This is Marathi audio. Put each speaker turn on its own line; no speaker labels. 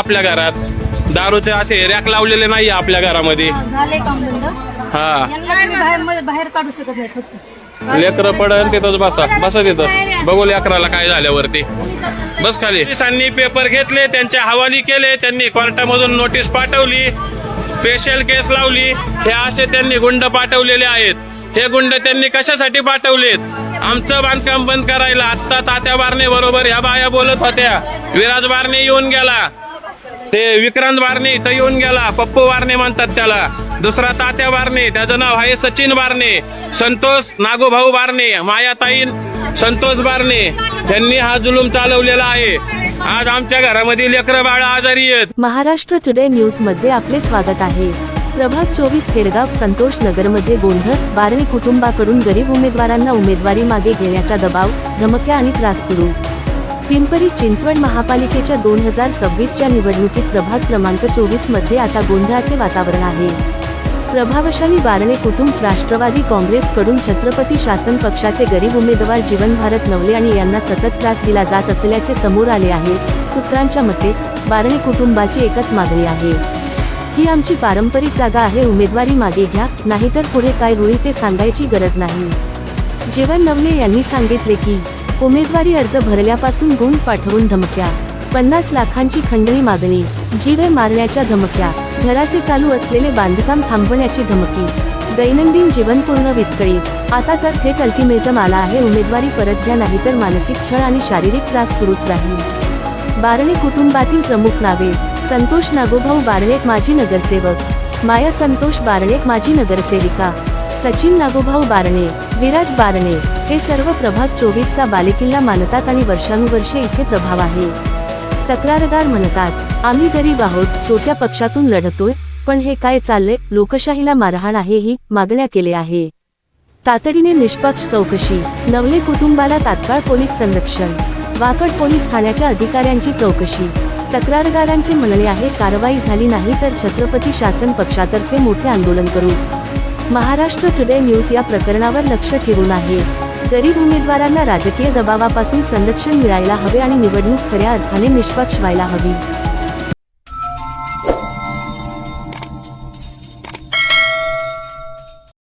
आपल्या घरात दारूचे असे रॅक लावलेले नाही आपल्या घरामध्ये.
झाले काम बंद.
हा
बाहेर काढू शकत नाही फक्त.
लेकरं पडन तिथंच बसा तिथं बघू लेकराला काय झाल्यावरती. बस खाली. पोलिसांनी पेपर घेतले, त्यांच्या हवाली केले, त्यांनी कोर्टामधून नोटीस पाठवली, स्पेशल केस लावली. हे असे त्यांनी गुंड पाठवलेले आहेत. हे गुंड त्यांनी कशासाठी पाठवलेत? आमचं बांधकाम बंद करायला. आत्ता तात्या बारणे बरोबर ह्या बाया बोलत होत्या. विराज बारणे येऊन गेला, ते विक्रांत बारणे इथं येऊन गेला, पप्पू बारणे म्हणतात त्याला. दुसरा तात्या बारणे, त्याचं नाव आहे सचिन बारणे, संतोष नागोभाऊ बारणे, मायाताई संतोष बारणे, त्यांनी हा जुलूम चालवलेला आहे. आज आमच्या घरामध्ये लेकरं बाळ आजारी आहेत.
महाराष्ट्र टुडे न्यूज मध्ये आपले स्वागत आहे. प्रभाग 24 खेरगाव संतोष नगरमध्ये गोंधळ. बारणे कुटुंबाकडून गरीब उमेदवारांना उमेदवारी मागे घेण्याचा दबाव, धमक्या आणि त्रास सुरू. पिंपरी चिंचवड महापालिकेच्या 2026च्या निवडणुकीत प्रभाग क्रमांक 24 मध्ये आता गोंधळाचे वातावरण आहे. प्रभावशाली बारणे कुटुंब राष्ट्रवादी काँग्रेसकडून छत्रपती शासन पक्षाचे गरीब उमेदवार जीवन भारत नवले आणि यांना सतत त्रास दिला जात असल्याचे समोर आले आहे. सूत्रांच्या मते बारणे कुटुंबाची एकच मागणी आहे, ही आमची पारंपरिक जागा आहे, उमेदवारी मागे घ्या, नाहीतर पुढे काय होईल ते सांगायची गरज नाही. जीवन नवले यांनी सांगितले की उमेदवारी अर्ज भरल्यापासून गुंड पाठवून धमक्या, 50 लाखांची खंडणी मागणी, जीवे मारण्याच्या धमक्या, घराचे चालू असलेले बांधकाम थांबवण्याची धमकी, दैनंदिन जीवन पूर्ण विस्कळीत. आता तर थेट अल्टिमेटम आला आहे, उमेदवारी परत घ्या, नाहीतर मानसिक छळ आणि शारीरिक त्रास सुरूच राहील. बारणे कुटुंबातील प्रमुख नावे: संतोष नागोभाऊ बारणे माजी नगरसेवक, माया संतोष बारणे माजी नगरसेविका, सचिन नागोभाऊ बारणे, विराज बारणे. हे सर्व प्रभाग 24चा बालेकिल्ला मानतात आणि वर्षानुवर्षे इथे प्रभाव आहे. तक्रारदार म्हणतात, आम्ही गरीब आहोत, छोट्या पक्षातून लढतोय, पण हे काय चाललंय? लोकशाहीला मारहाण आहे, ही मागण्या केले आहे. तातडीने निष्पक्ष चौकशी, नवले कुटुंबाला तात्काळ पोलीस संरक्षण, वाकड पोलीस ठाण्याच्या अधिकाऱ्यांची चौकशी. तक्रारदारांचे म्हणणे आहे, कारवाई झाली नाही तर छत्रपती शासन पक्षातर्फे मोठे आंदोलन करू. महाराष्ट्र टुडे न्यूज या प्रकरणावर लक्ष ठेवून आहे. गरीब उमेदवारांना राजकीय दबावापासून संरक्षण मिळायला हवे आणि निवडणूक खऱ्या अर्थाने निष्पक्ष व्हायला हवी.